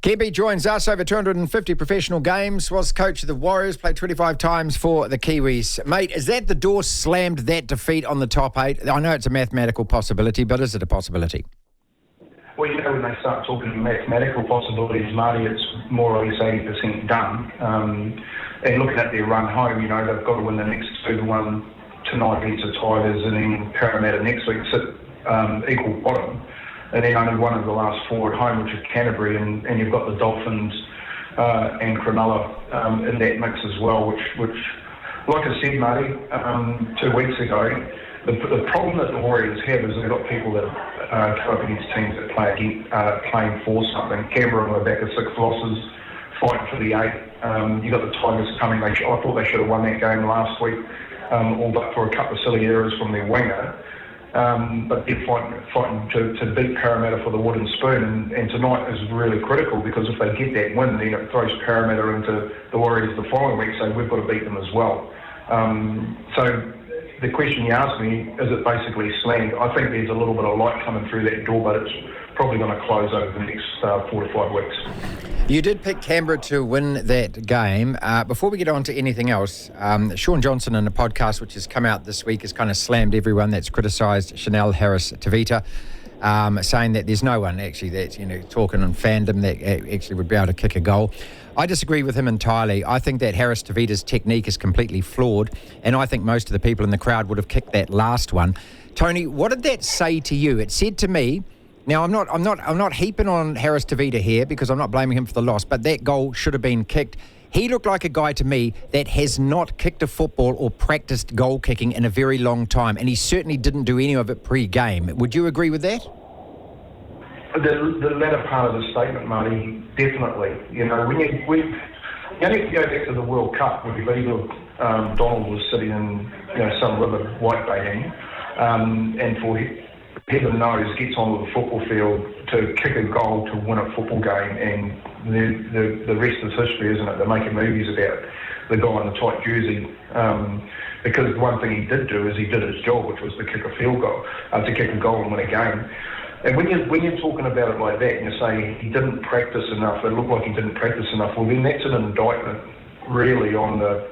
Kemp joins us, over 250 professional games, was coach of the Warriors, played 25 times for the Kiwis. Mate, is that the door slammed, that defeat on the top 8? I know it's a mathematical possibility, but is it a possibility? Well, when they start talking mathematical possibilities, Marty, it's more or less 80% done. And looking at their run home, they've got to win the next 2-1 tonight against the Tigers, and then Parramatta next week sit equal bottom. And then only one of the last 4 at home, which is Canterbury, and you've got the Dolphins and Cronulla in that mix as well, which like I said, Marty, 2 weeks ago, the problem that the Warriors have is they've got people that come up against teams that playing for something. Canberra on the back of 6 losses, fighting for the 8. You've got the Tigers coming. I thought they should have won that game last week, all but for a couple of silly errors from their winger. But they're fighting to beat Parramatta for the wooden spoon, and tonight is really critical, because if they get that win, then it throws Parramatta into the Warriors the following week, so we've got to beat them as well. So the question you asked me, is it basically slammed? I think there's a little bit of light coming through that door, but it's probably going to close over the next 4 to 5 weeks. You did pick Canberra to win that game. Before we get on to anything else, Sean Johnson in a podcast which has come out this week has kind of slammed everyone that's criticised Chanel Harris-Tavita, saying that there's no one actually that's talking on fandom that actually would be able to kick a goal. I disagree with him entirely. I think that Harris-Tavita's technique is completely flawed, and I think most of the people in the crowd would have kicked that last one. Tony, what did that say to you? It said to me. Now, I'm not heaping on Harris-Tavita here, because I'm not blaming him for the loss, but that goal should have been kicked. He looked like a guy to me that has not kicked a football or practiced goal kicking in a very long time, and he certainly didn't do any of it pre-game. Would you agree with that? The latter part of the statement, Marty, definitely. When you go back to the World Cup, where Donald was sitting in some river whitebaiting, and for heaven knows, gets onto the football field to kick a goal to win a football game, and the rest is history, isn't it? They're making movies about the guy in the tight jersey, because the one thing he did do is he did his job, which was to kick a field goal, to kick a goal and win a game. And when you're talking about it like that, and you're saying he didn't practice enough, it looked like he didn't practice enough, well then that's an indictment really on the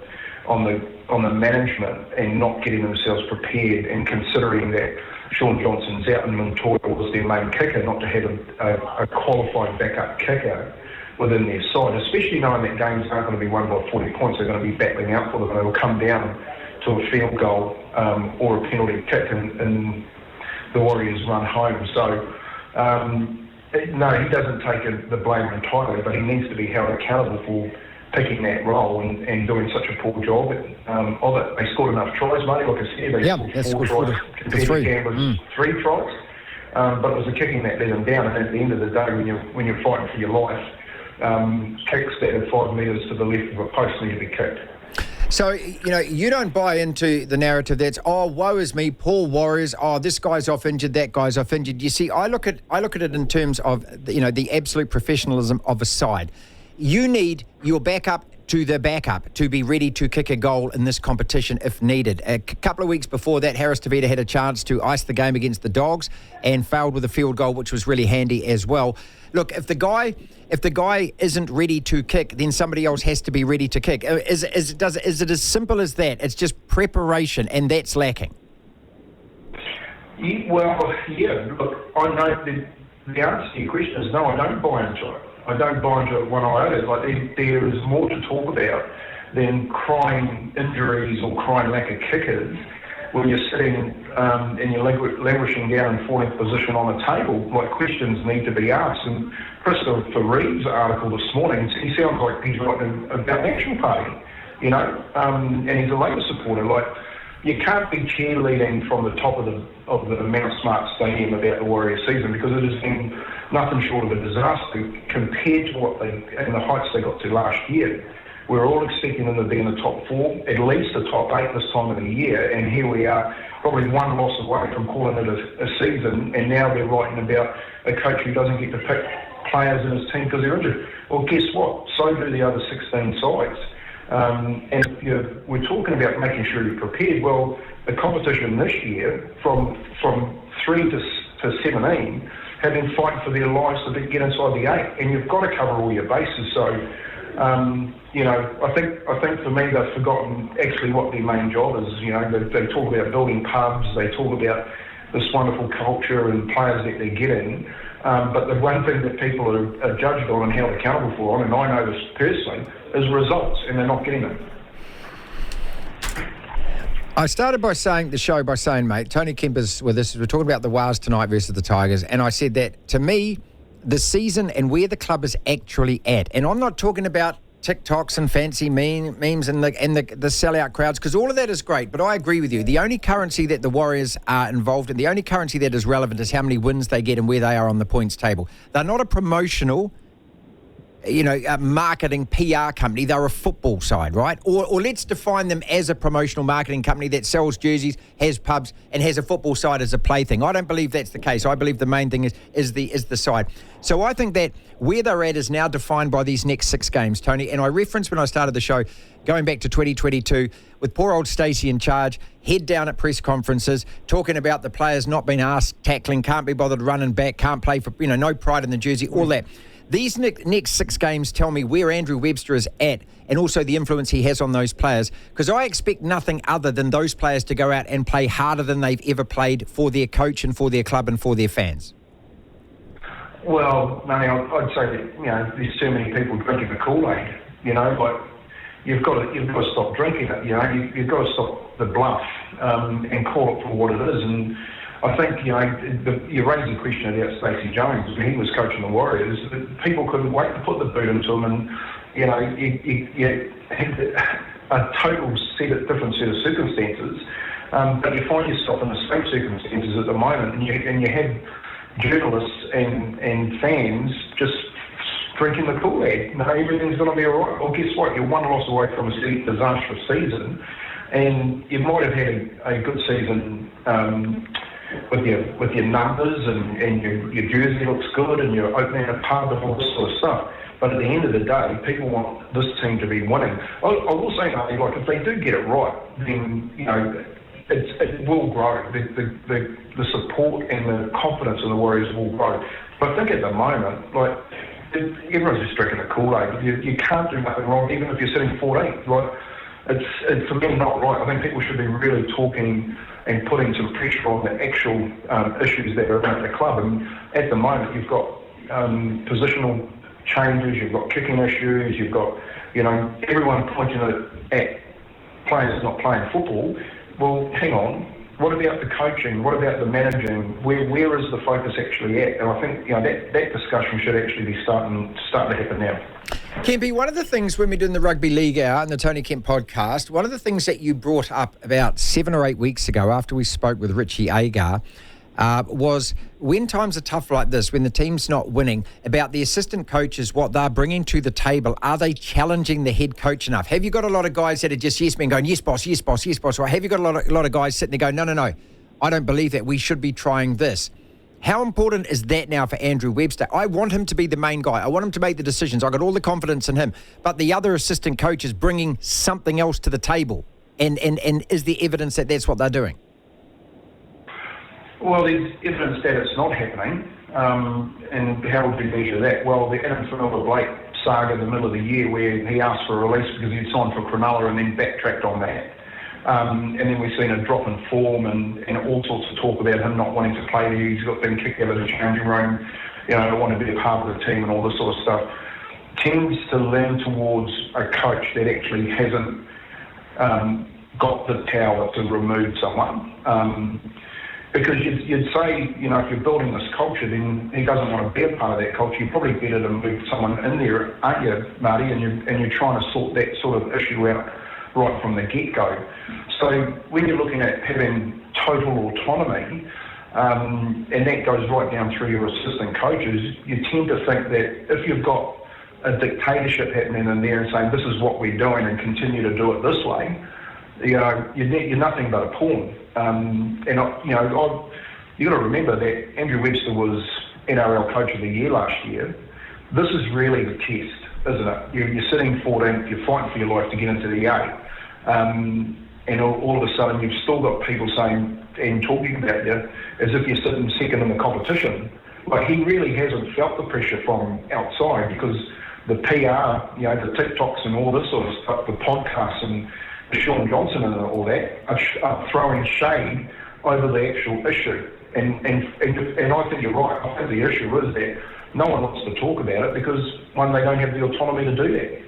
management, and not getting themselves prepared, and considering that Sean Johnson's out and Montoya was their main kicker, not to have a qualified backup kicker within their side, especially knowing that games aren't going to be won by 40 points. They're going to be battling out for them, and it'll come down to a field goal or a penalty kick in the Warriors run home. So no, he doesn't take the blame entirely, but he needs to be held accountable for picking that role and doing such a poor job of it. They scored enough tries, mate. Like I said, they scored 4 tries compared to Canberra's 3 tries. But it was the kicking that let them down. And at the end of the day, when you're fighting for your life, kicks that are 5 metres to the left of a post need to be kicked. So, you don't buy into the narrative that's, oh, woe is me, poor Warriors, oh, this guy's off injured, that guy's off injured. You see, I look at it in terms of, the absolute professionalism of a side. You need your backup to the backup to be ready to kick a goal in this competition if needed. A couple of weeks before that, Harris-Tavita had a chance to ice the game against the Dogs and failed with a field goal, which was really handy as well. Look, if the guy isn't ready to kick, then somebody else has to be ready to kick. Is it as simple as that? It's just preparation, and that's lacking. Yeah, look, I know the answer to your question is no, I don't buy into it. I don't buy into it one iota. Like, there is more to talk about than crying injuries or crying lack of kickers when you're sitting and you're languishing down in 14th position on a table. Like, questions need to be asked. And Christopher Reeve's article this morning, he sounds like he's writing about the National Party, and he's a Labour supporter. Like, you can't be cheerleading from the top of the Mount Smart Stadium about the Warriors season, because it has been nothing short of a disaster compared to the heights they got to last year. We're all expecting them to be in the top 4, at least the top 8 this time of the year, and here we are, probably one loss away from calling it a season, and now they're writing about a coach who doesn't get to pick players in his team because they're injured. Well, guess what? So do the other 16 sides. And we're talking about making sure you're prepared. Well, the competition this year, from 3 to 17, have been fighting for their lives to get inside the 8, and you've got to cover all your bases. So, I think for me they've forgotten actually what their main job is. They talk about building pubs, they talk about this wonderful culture and players that they're getting, but the one thing that people are judged on and held accountable for, and I know this personally, is results, and they're not getting them. I started the show by saying, mate, Tony Kemp is with us. We're talking about the Wars tonight versus the Tigers, and I said that, to me, the season and where the club is actually at, and I'm not talking about TikToks and fancy memes and the sellout crowds, because all of that is great, but I agree with you. The only currency that the Warriors are involved in, the only currency that is relevant is how many wins they get and where they are on the points table. They're not a promotional, a marketing PR company. They're a football side, right? Or let's define them as a promotional marketing company that sells jerseys, has pubs, and has a football side as a plaything. I don't believe that's the case. I believe the main thing is the side. So I think that where they're at is now defined by these next 6 games, Tony. And I referenced when I started the show, going back to 2022, with poor old Stacey in charge, head down at press conferences, talking about the players not being asked, tackling, can't be bothered running back, can't play for, no pride in the jersey, all that. These next 6 games tell me where Andrew Webster is at, and also the influence he has on those players, because I expect nothing other than those players to go out and play harder than they've ever played for their coach and for their club and for their fans. Well, Manny, I'd say that there's too many people drinking the Kool-Aid. You've got to stop drinking it. You've got to stop the bluff and call it for what it is. And I think you raised the question about Stacey Jones when he was coaching the Warriors. People couldn't wait to put the boot into him, and you had a total different set of circumstances. But you find yourself in the same circumstances at the moment, and you have journalists and fans just drinking the Kool-Aid. Everything's going to be all right. Well, guess what? You're one loss away from a disastrous season, and you might have had a good season with your numbers and your jersey looks good and you're opening a pub and all this sort of stuff. But at the end of the day, people want this team to be winning. I will say, if they do get it right, then it will grow. The support and the confidence in the Warriors will grow. But I think at the moment, everyone's just drinking the Kool-Aid. You can't do nothing wrong, even if you're sitting 14th. It's for me not right. I think people should be really talking and putting some pressure on the actual issues that are around the club. And at the moment, you've got positional changes, you've got kicking issues, you've got everyone pointing at players not playing football. Well, hang on. What about the coaching? What about the managing? Where is the focus actually at? And I think that discussion should actually be starting to happen now. Kempy, one of the things when we're doing the Rugby League Hour and the Tony Kemp podcast, one of the things that you brought up about 7 or 8 weeks ago after we spoke with Richie Agar was when times are tough like this, when the team's not winning, about the assistant coaches, what they're bringing to the table. Are they challenging the head coach enough? Have you got a lot of guys that are just yes men going, yes boss, yes boss, yes boss? Or have you got a lot of guys sitting there going, no, I don't believe that. We should be trying this. How important is that now for Andrew Webster? I want him to be the main guy. I want him to make the decisions. I've got all the confidence in him. But the other assistant coach is bringing something else to the table. And is there evidence that that's what they're doing? Well, there's evidence that it's not happening. And how would we measure that? Well, the Adam Blake saga in the middle of the year where he asked for a release because he'd signed for Cronulla and then backtracked on that. And then we've seen a drop in form and all sorts of talk about him not wanting to play there. He's got been kicked out of the changing room, don't want to be a part of the team and all this sort of stuff. Tends to lean towards a coach that actually hasn't got the power to remove someone. Because you'd say, if you're building this culture, then he doesn't want to be a part of that culture. You're probably better to move someone in there, aren't you, Marty? And you're trying to sort that sort of issue out right from the get-go. So when you're looking at having total autonomy, and that goes right down through your assistant coaches, you tend to think that if you've got a dictatorship happening in there and saying this is what we're doing and continue to do it this way, you're nothing but a pawn. You've got to remember that Andrew Webster was NRL Coach of the Year last year. This is really the test, isn't it? You're sitting 14th, you're fighting for your life to get into the 8. And all of a sudden you've still got people saying and talking about you as if you're sitting second in the competition. Like, he really hasn't felt the pressure from outside because the PR, you know, the TikToks and all this sort of stuff, the podcasts and the Sean Johnson and all that are throwing shade over the actual issue. And I think you're right. I think the issue is that no one wants to talk about it because, one, they don't have the autonomy to do that.